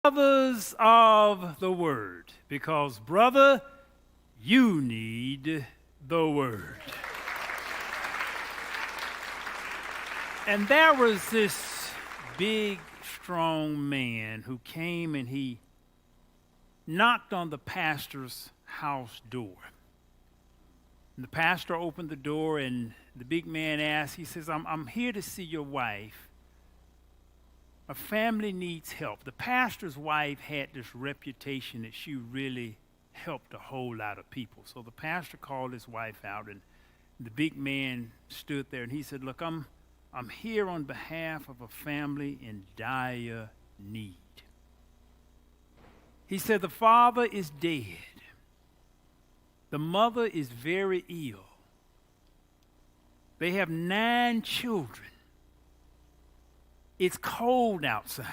Brothers of the Word, because, brother, you need the Word. And there was this big, strong man who came and he knocked on the pastor's house door. And the pastor opened the door and the big man asked, he says, I'm here to see your wife. A family needs help. The pastor's wife had this reputation that she really helped a whole lot of people. So the pastor called his wife out, and the big man stood there, and he said, look, I'm here on behalf of a family in dire need. He said, the father is dead. The mother is very ill. They have 9 children. It's cold outside.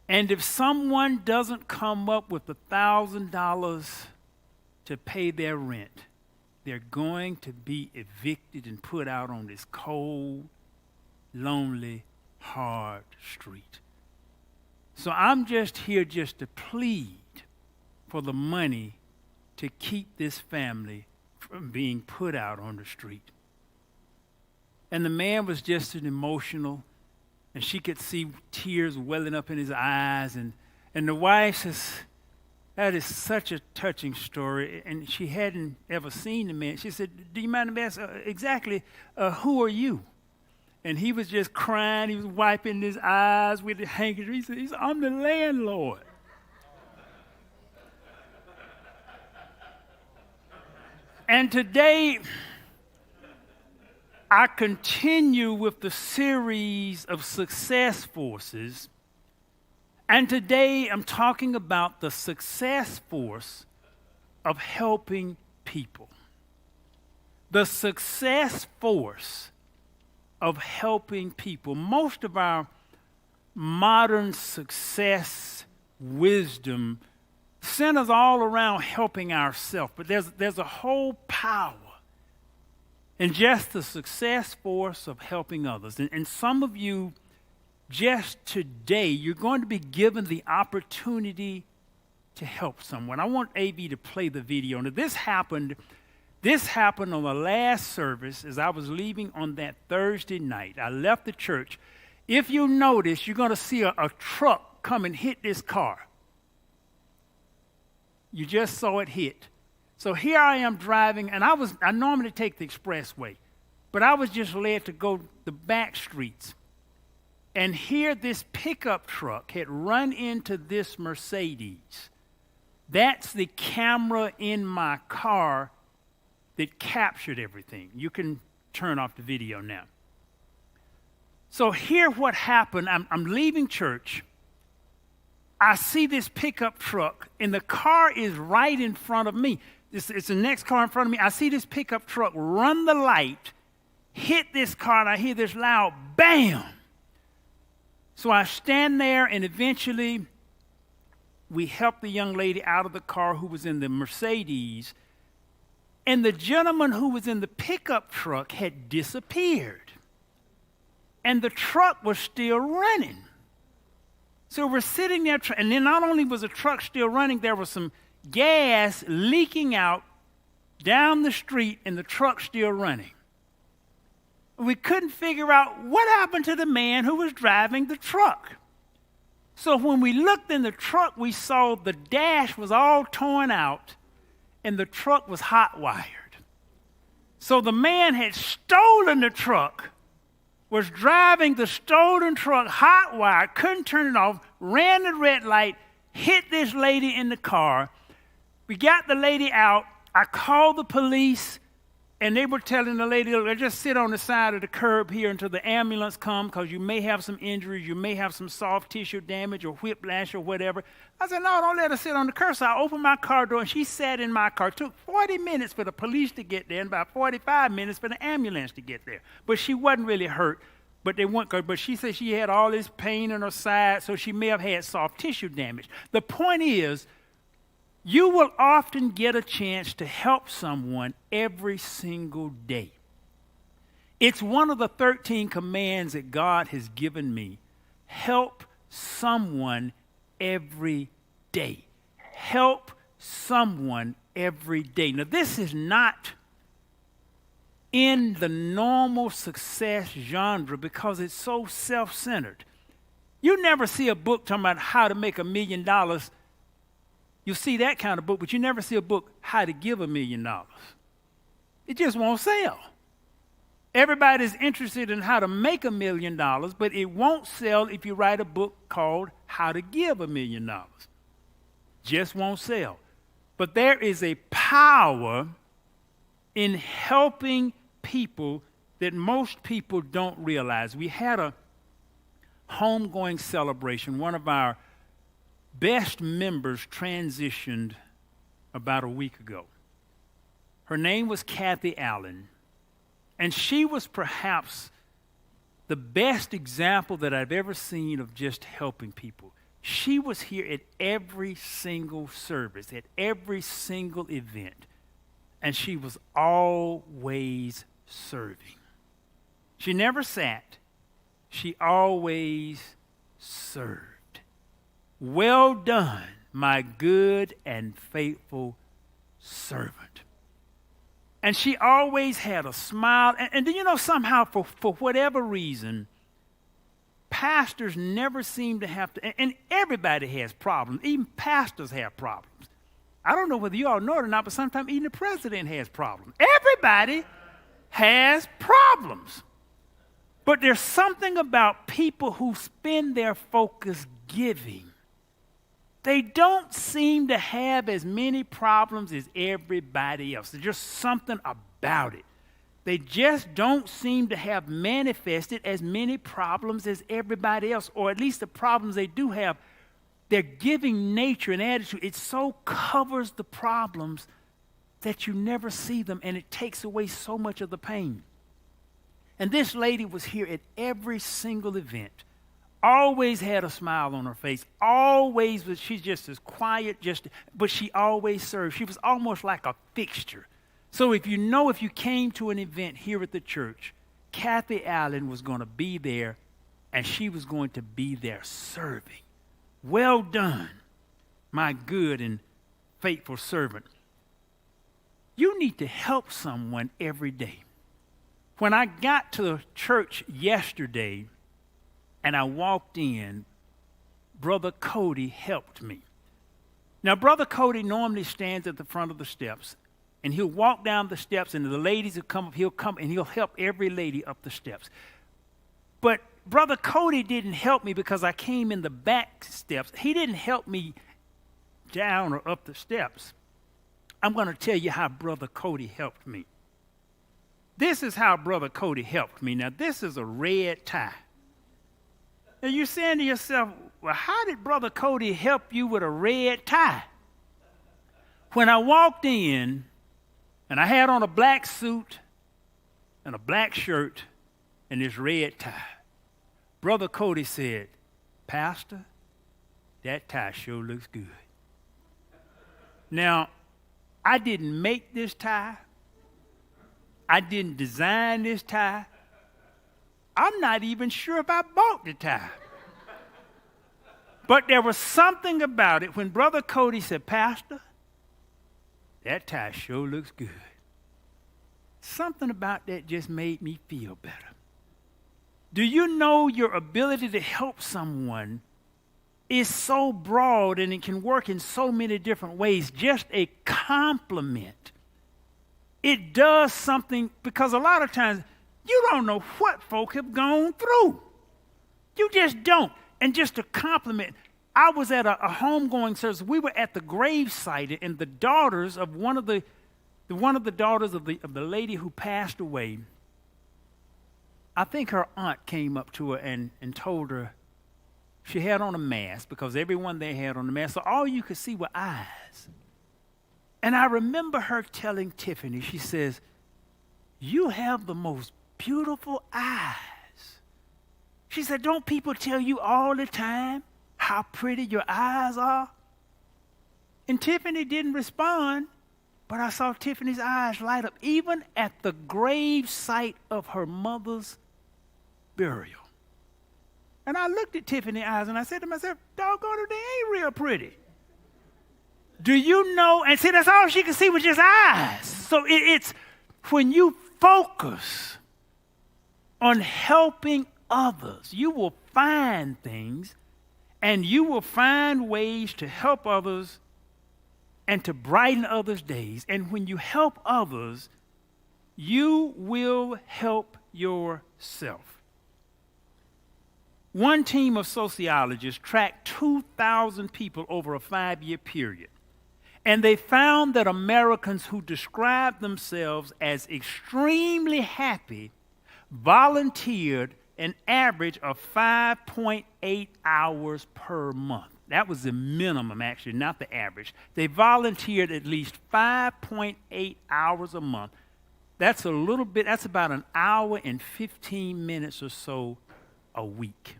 And if someone doesn't come up with $1,000 to pay their rent, they're going to be evicted and put out on this cold, lonely, hard street. So I'm just here just to plead for the money to keep this family from being put out on the street. And the man was just an emotional, and she could see tears welling up in his eyes. And the wife says, that is such a touching story. And she hadn't ever seen the man. She said, do you mind if I ask exactly who are you? And he was just crying. He was wiping his eyes with the handkerchief. He said, I'm the landlord. And today, I continue with the series of success forces, and today I'm talking about the success force of helping people. The success force of helping people. Most of our modern success wisdom centers all around helping ourselves, but there's a whole power and just the success force of helping others. And some of you, just today, you're going to be given the opportunity to help someone. I want AV to play the video. Now, this happened on the last service as I was leaving on that Thursday night. I left the church. If you notice, you're going to see a truck come and hit this car. You just saw it hit. So here I am driving, and I normally take the expressway, but I was just led to go the back streets. And here this pickup truck had run into this Mercedes. That's the camera in my car that captured everything. You can turn off the video now. So here what happened, I'm leaving church. I see this pickup truck, and the car is right in front of me. It's the next car in front of me. I see this pickup truck run the light, hit this car, and I hear this loud bam. So I stand there, and eventually we help the young lady out of the car who was in the Mercedes, and the gentleman who was in the pickup truck had disappeared, and the truck was still running. So we're sitting there, and then not only was the truck still running, there was some gas leaking out down the street, and the truck still running. We couldn't figure out what happened to the man who was driving the truck. So when we looked in the truck, we saw the dash was all torn out, and the truck was hot wired. So the man had stolen the truck, was driving the stolen truck hot wired, couldn't turn it off, ran the red light, hit this lady in the car. We got the lady out. I called the police, and they were telling the lady, look, just sit on the side of the curb here until the ambulance comes, because you may have some injuries, you may have some soft tissue damage or whiplash or whatever. I said, no, don't let her sit on the curb. So I opened my car door, and she sat in my car. It took 40 minutes for the police to get there and about 45 minutes for the ambulance to get there. But she wasn't really hurt. But they weren't good. But she said she had all this pain in her side, so she may have had soft tissue damage. The point is, you will often get a chance to help someone every single day. It's one of the 13 commands that God has given me. Help someone every day. Help someone every day. Now, this is not in the normal success genre because it's so self-centered. You never see a book talking about how to make $1 million. You'll see that kind of book, but you never see a book, how to give $1 million. It just won't sell. Everybody's interested in how to make $1 million, but it won't sell if you write a book called How to Give $1 Million. Just won't sell. But there is a power in helping people that most people don't realize. We had a homegoing celebration. One of our best members transitioned about a week ago. Her name was Kathy Allen, and she was perhaps the best example that I've ever seen of just helping people. She was here at every single service, at every single event, and she was always serving. She never sat. She always served. Well done, my good and faithful servant. And she always had a smile. And you know, somehow, for whatever reason, pastors never seem to have to, and everybody has problems. Even pastors have problems. I don't know whether you all know it or not, but sometimes even the president has problems. Everybody has problems. But there's something about people who spend their focus giving. They don't seem to have as many problems as everybody else. There's just something about it. They just don't seem to have manifested as many problems as everybody else, or at least the problems they do have, their giving nature and attitude, it so covers the problems that you never see them, and it takes away so much of the pain. And this lady was here at every single event, always had a smile on her face, always was, she's just as quiet, but she always served. She was almost like a fixture. So if you came to an event here at the church, Kathy Allen was going to be there, and she was going to be there serving. Well done, my good and faithful servant. You need to help someone every day. When I got to the church yesterday and I walked in, Brother Cody helped me. Now, Brother Cody normally stands at the front of the steps, and he'll walk down the steps, and the ladies will come up, he'll come and he'll help every lady up the steps. But Brother Cody didn't help me because I came in the back steps. He didn't help me down or up the steps. I'm going to tell you how Brother Cody helped me. This is how Brother Cody helped me. Now, this is a red tie. Now, you're saying to yourself, well, how did Brother Cody help you with a red tie? When I walked in, and I had on a black suit and a black shirt and this red tie, Brother Cody said, Pastor, that tie sure looks good. Now, I didn't make this tie. I didn't design this tie. I'm not even sure if I bought the tie. But there was something about it when Brother Cody said, Pastor, that tie sure looks good. Something about that just made me feel better. Do you know your ability to help someone is so broad and it can work in so many different ways? Just a compliment. It does something, because a lot of times you don't know what folk have gone through. You just don't. And just a compliment. I was at a homegoing service. We were at the grave site, and the daughters of one of the daughters of the lady who passed away, I think her aunt came up to her and told her she had on a mask, because everyone there had on a mask, so all you could see were eyes. And I remember her telling Tiffany, she says, you have the most beautiful eyes. She said, don't people tell you all the time how pretty your eyes are? And Tiffany didn't respond, but I saw Tiffany's eyes light up, even at the grave site of her mother's burial. And I looked at Tiffany in the eyes and I said to myself, doggone it, they ain't real pretty. Do you know? And see, that's all she could see was just eyes. So it's when you focus on helping others, you will find things and you will find ways to help others and to brighten others' days. And when you help others, you will help yourself. One team of sociologists tracked 2,000 people over a 5-year period. And they found that Americans who described themselves as extremely happy volunteered an average of 5.8 hours per month. That was the minimum, actually, not the average. They volunteered at least 5.8 hours a month. That's about an hour and 15 minutes or so a week.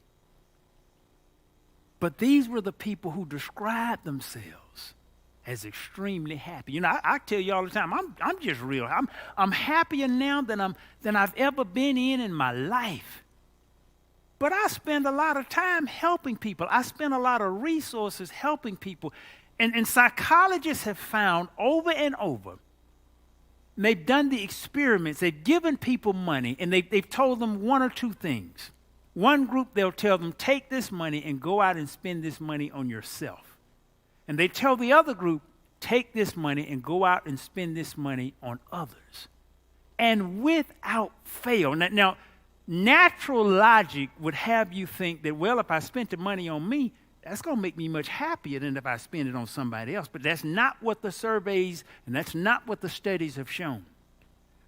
But these were the people who described themselves as extremely happy. You know, I tell you all the time, I'm just real. I'm happier now than I've ever been in my life. But I spend a lot of time helping people. I spend a lot of resources helping people. And psychologists have found over and over, and they've done the experiments, they've given people money, and they've told them one or two things. One group, they'll tell them, take this money and go out and spend this money on yourself. And they tell the other group, take this money and go out and spend this money on others. And without fail. Now, natural logic would have you think that, well, if I spent the money on me, that's going to make me much happier than if I spend it on somebody else. But that's not what the surveys and that's not what the studies have shown.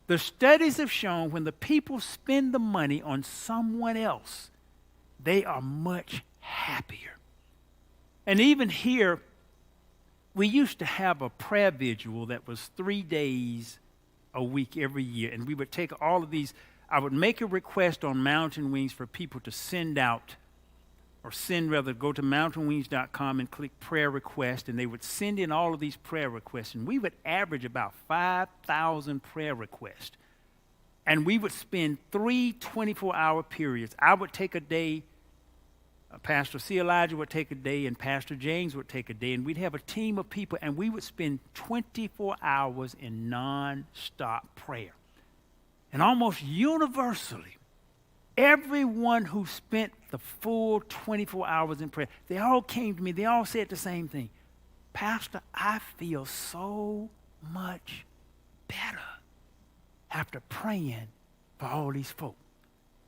The studies have shown when the people spend the money on someone else, they are much happier. And even here, we used to have a prayer vigil that was 3 days a week every year. And we would take all of these. I would make a request on Mountain Wings for people to go to mountainwings.com and click prayer request, and they would send in all of these prayer requests. And we would average about 5,000 prayer requests. And we would spend 3 24-hour periods. I would take a day, Pastor C. Elijah would take a day, and Pastor James would take a day, and we'd have a team of people, and we would spend 24 hours in non-stop prayer. And almost universally, everyone who spent the full 24 hours in prayer, they all came to me, they all said the same thing. Pastor, I feel so much better after praying for all these folk.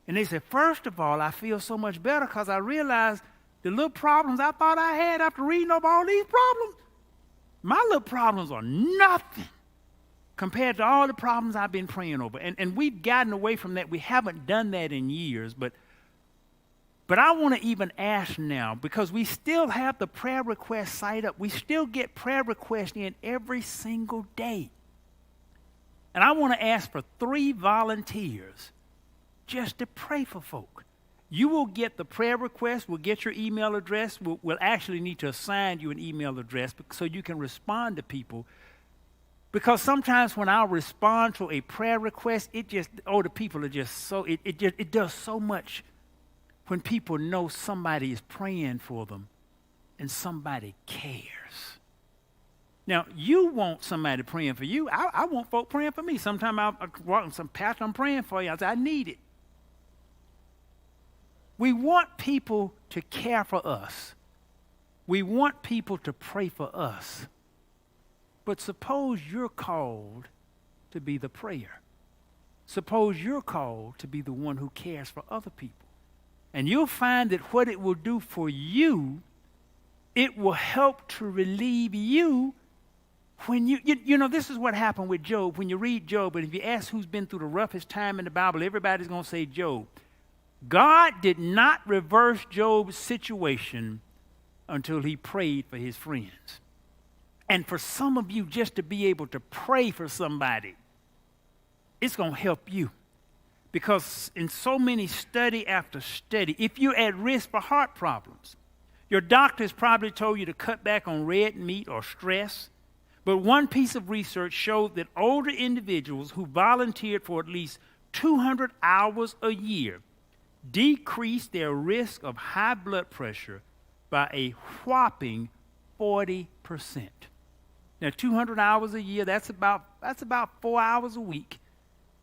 And they said, first of all, I feel so much better because I realized the little problems I thought I had after reading over all these problems, my little problems are nothing compared to all the problems I've been praying over. And we've gotten away from that. We haven't done that in years. But I want to even ask now, because we still have the prayer request site up. We still get prayer requests in every single day. And I want to ask for 3 volunteers just to pray for folk. You will get the prayer request. We'll get your email address. We'll actually need to assign you an email address so you can respond to people. Because sometimes when I respond to a prayer request, the people are just so, it does so much when people know somebody is praying for them and somebody cares. Now, you want somebody praying for you. I want folk praying for me. Sometimes I'll walk and say, Pastor, I'm praying for you. I say, I need it. We want people to care for us. We want people to pray for us. But suppose you're called to be the prayer. Suppose you're called to be the one who cares for other people. And you'll find that what it will do for you, it will help to relieve you when you know, this is what happened with Job. When you read Job, and if you ask who's been through the roughest time in the Bible, everybody's going to say Job. God did not reverse Job's situation until he prayed for his friends. And for some of you, just to be able to pray for somebody, it's going to help you. Because in so many study after study, if you're at risk for heart problems, your doctor's probably told you to cut back on red meat or stress. But one piece of research showed that older individuals who volunteered for at least 200 hours a year decrease their risk of high blood pressure by a whopping 40%. Now, 200 hours a year, that's about 4 hours a week.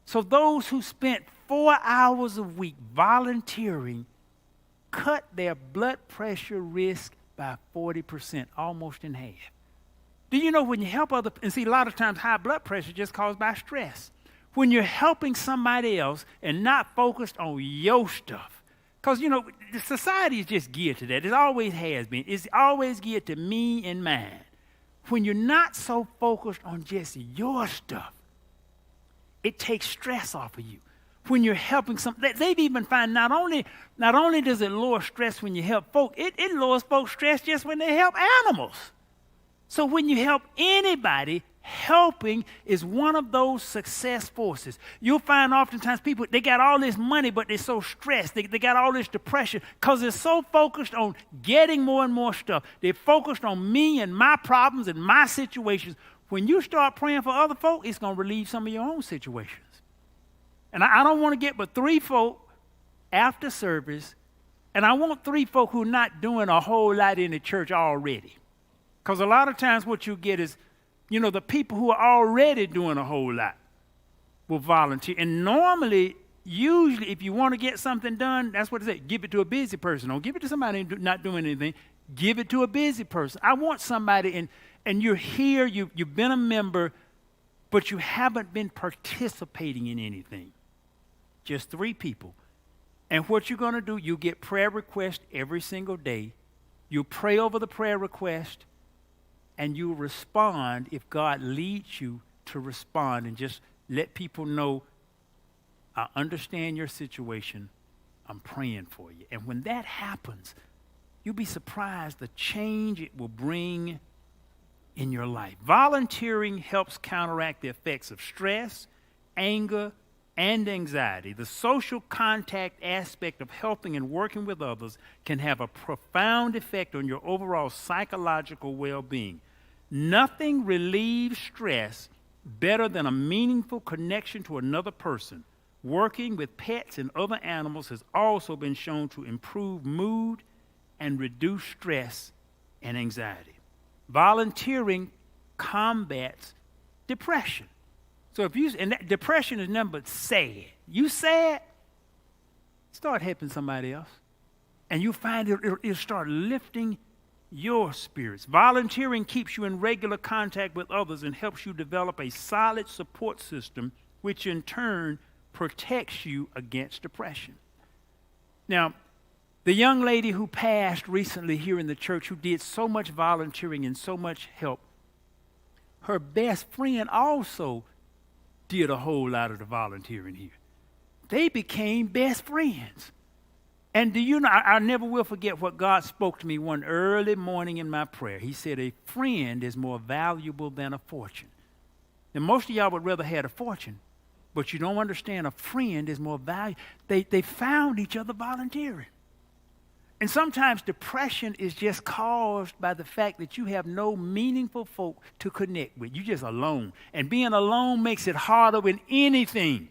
So those who spent 4 hours a week volunteering cut their blood pressure risk by 40%, almost in half. Do you know when you help other, and see, a lot of times high blood pressure is just caused by stress. When you're helping somebody else and not focused on your stuff, because, you know, the society is just geared to that. It always has been. It's always geared to me and mine. When you're not so focused on just your stuff, it takes stress off of you. When you're helping they've even found not only does it lower stress when you help folk, it lowers folks' stress just when they help animals. So when you help anybody, helping is one of those success forces. You'll find oftentimes people, they got all this money, but they're so stressed. They got all this depression because they're so focused on getting more and more stuff. They're focused on me and my problems and my situations. When you start praying for other folk, it's going to relieve some of your own situations. And I don't want to get but 3 folk after service, and I want 3 folk who are not doing a whole lot in the church already. Because a lot of times what you get is, you know, the people who are already doing a whole lot will volunteer. And normally, usually, if you want to get something done, that's what it says. Give it to a busy person. Don't give it to somebody not doing anything. Give it to a busy person. I want somebody, and you're here, you've been a member, but you haven't been participating in anything. Just 3 people. And what you're going to do, you get prayer requests every single day. You pray over the prayer request, and you respond if God leads you to respond, and just let people know, I understand your situation. I'm praying for you. And when that happens, you'll be surprised the change it will bring in your life. Volunteering helps counteract the effects of stress, anger, and anxiety. The social contact aspect of helping and working with others can have a profound effect on your overall psychological well-being. Nothing relieves stress better than a meaningful connection to another person. Working with pets and other animals has also been shown to improve mood and reduce stress and anxiety. Volunteering combats depression. So depression is nothing but sad. You sad, start helping somebody else. And you'll find it'll start lifting your spirits. Volunteering keeps you in regular contact with others and helps you develop a solid support system, which in turn protects you against depression. Now, the young lady who passed recently here in the church, who did so much volunteering and so much help, her best friend also did a whole lot of the volunteering here. They became best friends. And do you know, I never will forget what God spoke to me one early morning in my prayer. He said, a friend is more valuable than a fortune. And most of y'all would rather have a fortune, but you don't understand a friend is more valuable. They found each other volunteering. And sometimes depression is just caused by the fact that you have no meaningful folk to connect with. You're just alone. And being alone makes it harder with anything.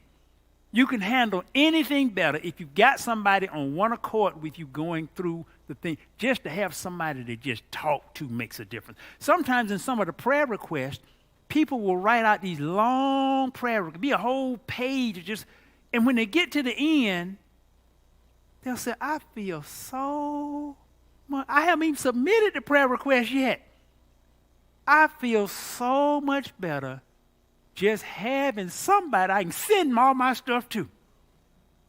You can handle anything better if you've got somebody on one accord with you going through the thing. Just to have somebody to just talk to makes a difference. Sometimes in some of the prayer requests, people will write out these long prayer requests, be a whole page of just, and when they get to the end, they'll say, I feel so much. I haven't even submitted the prayer request yet. I feel so much better just having somebody I can send all my stuff to.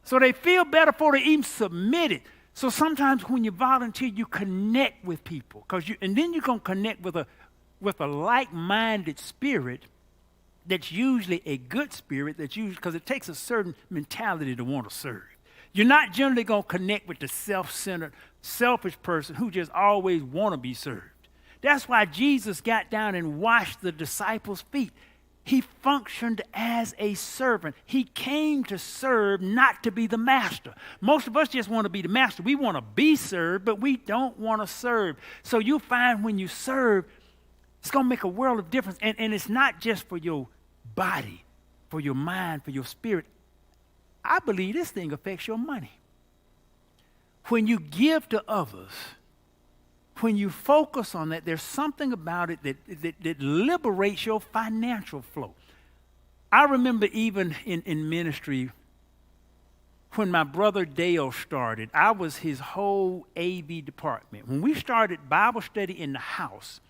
So they feel better before they even submit it. So sometimes when you volunteer, you connect with people. And then you're going to connect with a like-minded spirit that's usually a good spirit, because it takes a certain mentality to want to serve. You're not generally going to connect with the self-centered, selfish person who just always want to be served. That's why Jesus got down and washed the disciples' feet. He functioned as a servant. He came to serve, not to be the master. Most of us just want to be the master. We want to be served, but we don't want to serve. So you'll find when you serve, it's going to make a world of difference. And it's not just for your body, for your mind, for your spirit. I believe this thing affects your money. when you give to others, when you focus on that, there's something about it that liberates your financial flow. I remember even in ministry, when my brother Dale started, I was his whole AV department. When we started Bible study in the house,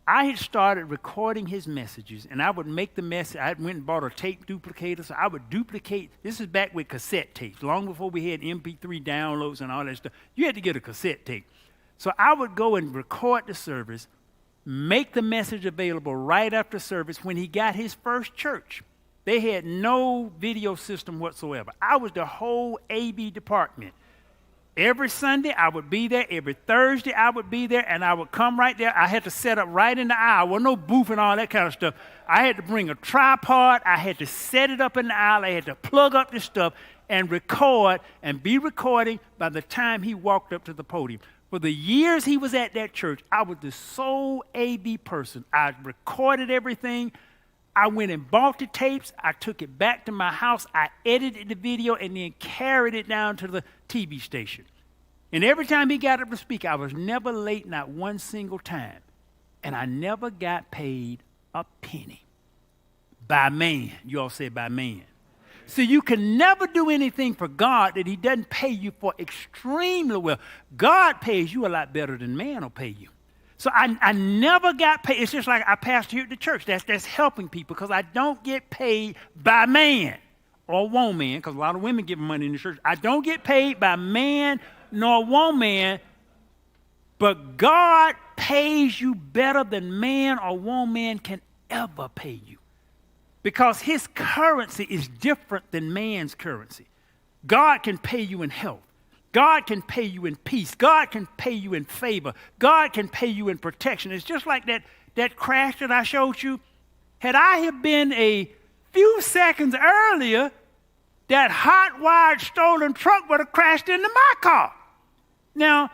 I had started recording his messages, and I would make the message. I went and bought a tape duplicator, so I would duplicate. This is back with cassette tapes, long before we had MP3 downloads and all that stuff. You had to get a cassette tape. So I would go and record the service, make the message available right after service when he got his first church. They had no video system whatsoever. I was the whole AV department. Every Sunday, I would be there. Every Thursday, I would be there, and I would come right there. I had to set up right in the aisle. Well, no booth and all that kind of stuff. I had to bring a tripod. I had to set it up in the aisle. I had to plug up this stuff and record and be recording by the time he walked up to the podium. For the years he was at that church, I was the sole AV person. I recorded everything. I went and bought the tapes. I took it back to my house. I edited the video and then carried it down to the TV station. And every time he got up to speak, I was never late, not one single time. And I never got paid a penny. By man. You all say by man. So you can never do anything for God that he doesn't pay you for extremely well. God pays you a lot better than man will pay you. So I never got paid. It's just like I pastor here at the church. That's helping people because I don't get paid by man or woman, because a lot of women give money in the church. I don't get paid by man nor woman, but God pays you better than man or woman can ever pay you because his currency is different than man's currency. God can pay you in health. God can pay you in peace. God can pay you in favor. God can pay you in protection. It's just like that crash that I showed you. Had I have been a few seconds earlier, that hot-wired stolen truck would have crashed into my car. Now,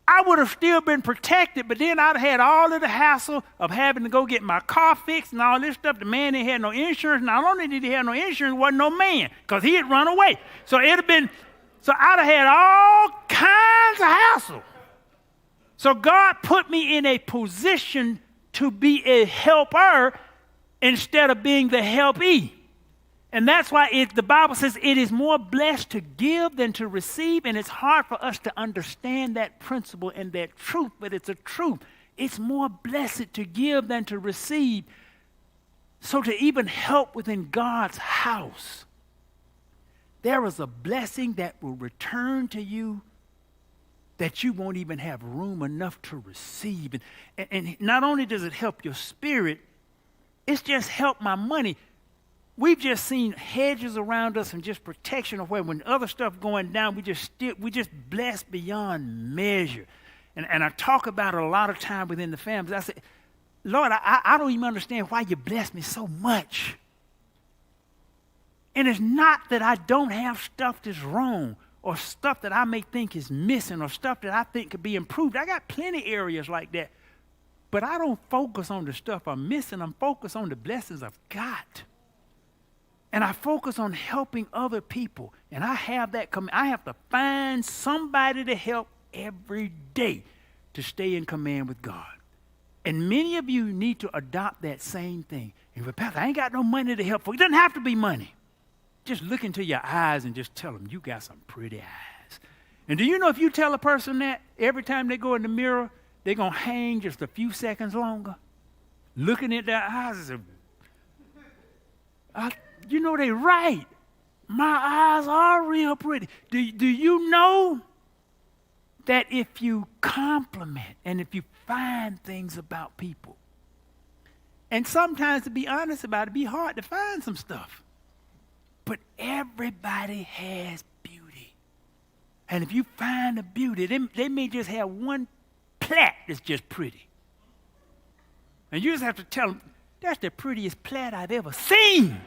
I would have still been protected, but then I'd have had all of the hassle of having to go get my car fixed and all this stuff. The man didn't have no insurance. Not only did he have no insurance, wasn't no man because he had run away. So I'd have had all kinds of hassle. So God put me in a position to be a helper instead of being the helpee. And that's why the Bible says it is more blessed to give than to receive, and it's hard for us to understand that principle and that truth, but it's a truth. It's more blessed to give than to receive. So to even help within God's house, there is a blessing that will return to you that you won't even have room enough to receive. And not only does it help your spirit, it's just helped my money. We've just seen hedges around us and just protection of where when other stuff going down, we just blessed beyond measure. And I talk about it a lot of time within the families. I say, Lord, I don't even understand why you bless me so much. And it's not that I don't have stuff that's wrong or stuff that I may think is missing or stuff that I think could be improved. I got plenty areas like that. But I don't focus on the stuff I'm missing. I'm focused on the blessings I've got. And I focus on helping other people. And I have that I have to find somebody to help every day to stay in command with God. And many of you need to adopt that same thing. And if Pastor, I ain't got no money to help for. It doesn't have to be money. Just look into your eyes and just tell them, you got some pretty eyes. And do you know if you tell a person that, every time they go in the mirror, they're going to hang just a few seconds longer? Looking at their eyes, you know they're right. My eyes are real pretty. Do you know that if you compliment and if you find things about people, and sometimes to be honest about it, it'd be hard to find some stuff. But everybody has beauty. And if you find the beauty, they may just have one plait that's just pretty. And you just have to tell them, that's the prettiest plait I've ever seen.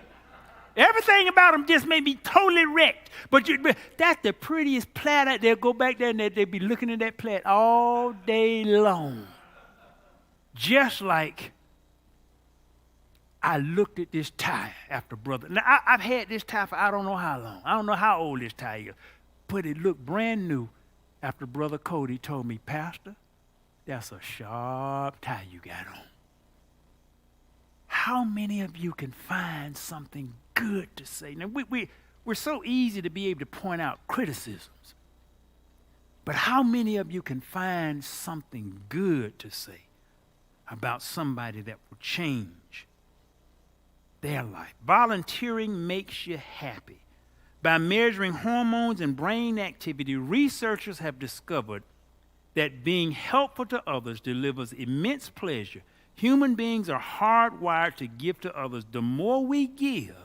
Everything about them just may be totally wrecked. But that's the prettiest plait. They'll go back there and they'll be looking at that plait all day long. Just like I looked at this tie after brother. Now, I've had this tie for I don't know how long. I don't know how old this tie is. but it looked brand new after Brother Cody told me, Pastor, that's a sharp tie you got on. How many of you can find something good to say? Now, we're so easy to be able to point out criticisms, but how many of you can find something good to say about somebody that will change their life? Volunteering makes you happy. By measuring hormones and brain activity, researchers have discovered that being helpful to others delivers immense pleasure. Human beings are hardwired to give to others. The more we give,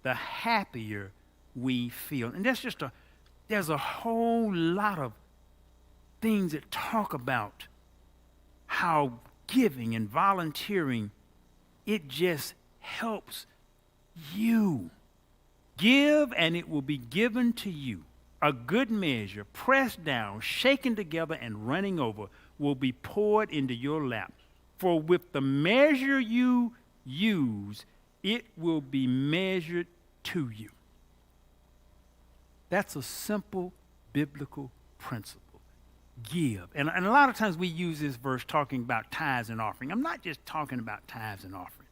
the happier we feel. And there's a whole lot of things that talk about how giving and volunteering, it just helps you. Give and it will be given to you. A good measure, pressed down, shaken together, and running over, will be poured into your lap. For with the measure you use, it will be measured to you. That's a simple biblical principle. Give. And a lot of times we use this verse talking about tithes and offering. I'm not just talking about tithes and offering.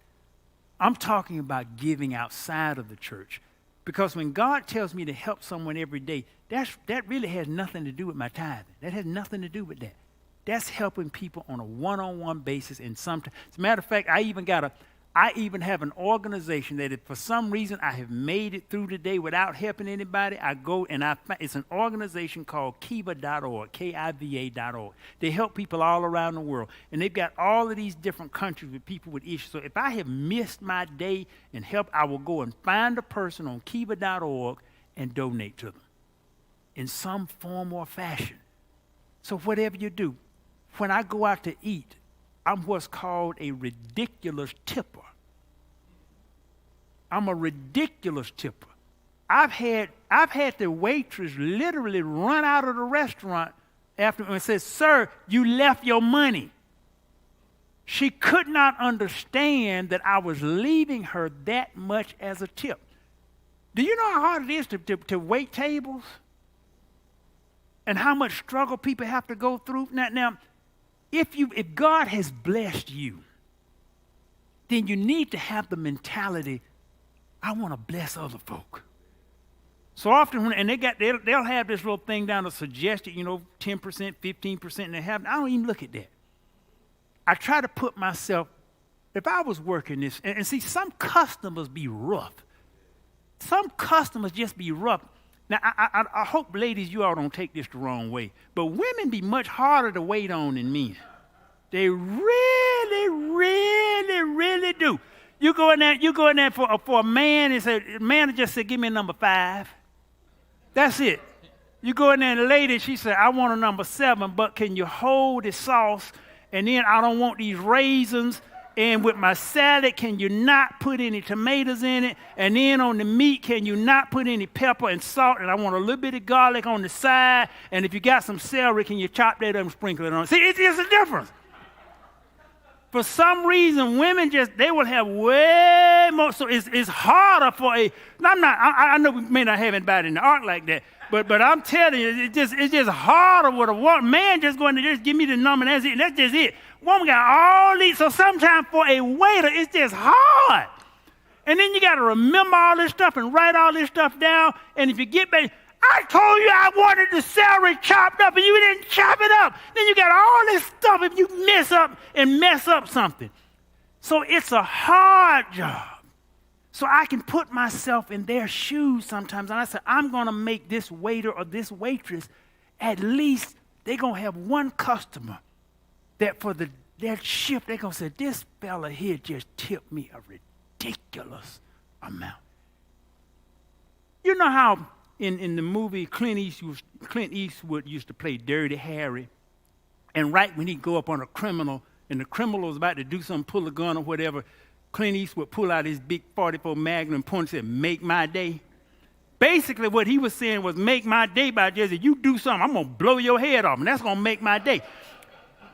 I'm talking about giving outside of the church. Because when God tells me to help someone every day, that really has nothing to do with my tithing. That has nothing to do with that. That's helping people on a one-on-one basis. And sometimes, as a matter of fact, I even have an organization that if for some reason I have made it through the day without helping anybody, I go and it's an organization called kiva.org, Kiva.org. They help people all around the world. And they've got all of these different countries with people with issues. So if I have missed my day and help, I will go and find a person on Kiva.org and donate to them in some form or fashion. So whatever you do, when I go out to eat, I'm what's called a ridiculous tipper. I'm a ridiculous tipper. I've had the waitress literally run out of the restaurant after and said, "Sir, you left your money." She could not understand that I was leaving her that much as a tip. Do you know how hard it is to wait tables? And how much struggle people have to go through? Now, if God has blessed you, then you need to have the mentality, I want to bless other folk. So often, they'll have this little thing down to suggested, 10%, 15%, and I don't even look at that. I try to put myself, if I was working this, and see, some customers be rough. Some customers just be rough. Now, I hope, ladies, you all don't take this the wrong way, but women be much harder to wait on than men. They really, really, really do. You go in there for a man and say, the man just said, "Give me a number 5." That's it. You go in there and the lady, she said, "I want a number 7, but can you hold the sauce? And then I don't want these raisins. And with my salad, can you not put any tomatoes in it? And then on the meat, can you not put any pepper and salt? And I want a little bit of garlic on the side. And if you got some celery, can you chop that up and sprinkle it on?" See, it's just a difference. For some reason, women they will have way more. So it's harder for I know we may not have anybody in the ark like that. But I'm telling you, it's just harder with a woman. Man just going to just give me the number and that's it. And that's just it. Woman got all these. So sometimes for a waiter, it's just hard. And then you got to remember all this stuff and write all this stuff down. And if you get back, I told you I wanted the celery chopped up and you didn't chop it up. Then you got all this stuff if you mess up something. So it's a hard job. So I can put myself in their shoes sometimes. And I say, I'm going to make this waiter or this waitress, at least they're going to have one customer that for their shift, they're going to say, "This fella here just tipped me a ridiculous amount." You know how in the movie Clint Eastwood used to play Dirty Harry, and right when he'd go up on a criminal, and the criminal was about to do something, pull a gun or whatever, Clint Eastwood pull out his big 44 Magnum and point and said, "Make my day." Basically what he was saying was, make my day by just, if you do something, I'm going to blow your head off, and that's going to make my day.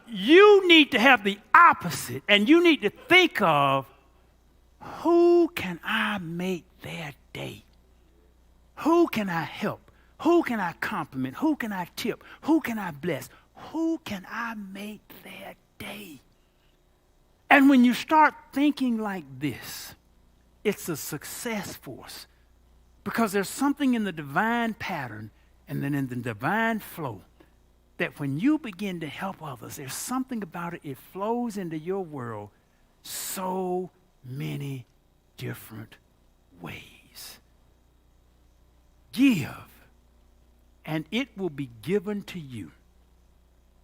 You need to have the opposite, and you need to think of, who can I make their day? Who can I help? Who can I compliment? Who can I tip? Who can I bless? Who can I make their day? And when you start thinking like this, it's a success force, because there's something in the divine pattern and then in the divine flow that when you begin to help others, there's something about it. It flows into your world so many different ways. Give, and it will be given to you.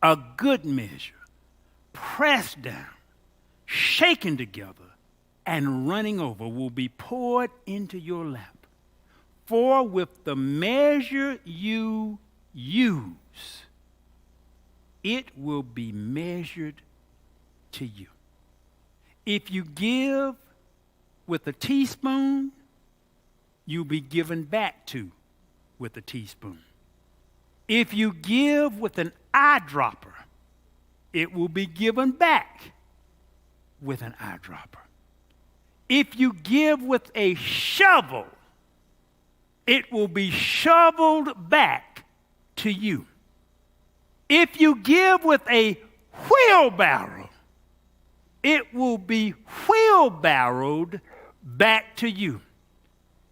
A good measure, pressed down, shaken together, and running over will be poured into your lap. For with the measure you use, it will be measured to you. If you give with a teaspoon, you'll be given back to with a teaspoon. If you give with an eyedropper, it will be given back with an eyedropper. If you give with a shovel, it will be shoveled back to you. If you give with a wheelbarrow, it will be wheelbarrowed back to you.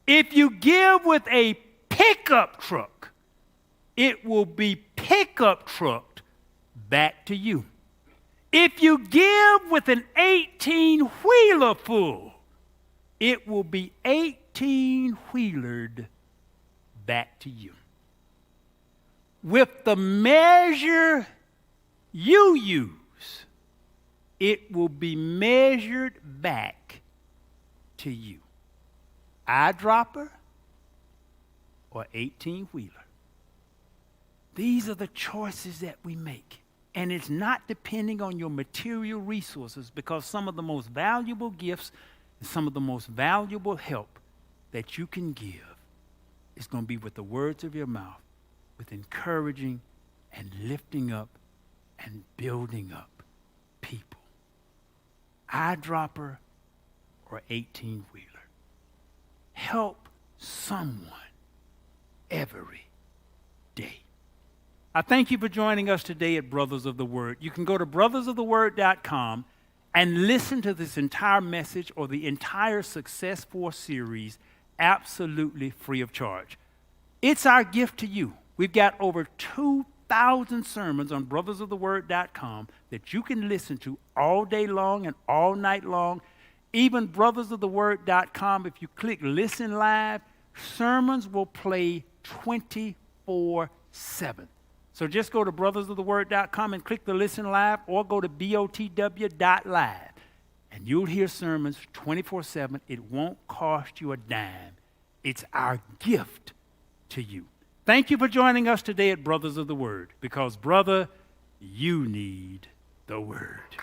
If you give with a pickup truck, it will be pickup trucked back to you. If you give with an 18-wheeler full, it will be 18-wheelered back to you. With the measure you use, it will be measured back to you. Eyedropper or 18-wheeler. These are the choices that we make. And it's not depending on your material resources, because some of the most valuable gifts and some of the most valuable help that you can give is going to be with the words of your mouth, with encouraging and lifting up and building up people. Eyedropper or 18-wheeler. Help someone every day. I thank you for joining us today at Brothers of the Word. You can go to brothersoftheword.com and listen to this entire message or the entire Success Force series absolutely free of charge. It's our gift to you. We've got over 2,000 sermons on brothersoftheword.com that you can listen to all day long and all night long. Even brothersoftheword.com, if you click Listen Live, sermons will play 24/7. So just go to brothersoftheword.com and click the Listen Live, or go to botw.live, and you'll hear sermons 24/7. It won't cost you a dime. It's our gift to you. Thank you for joining us today at Brothers of the Word, because, brother, you need the Word.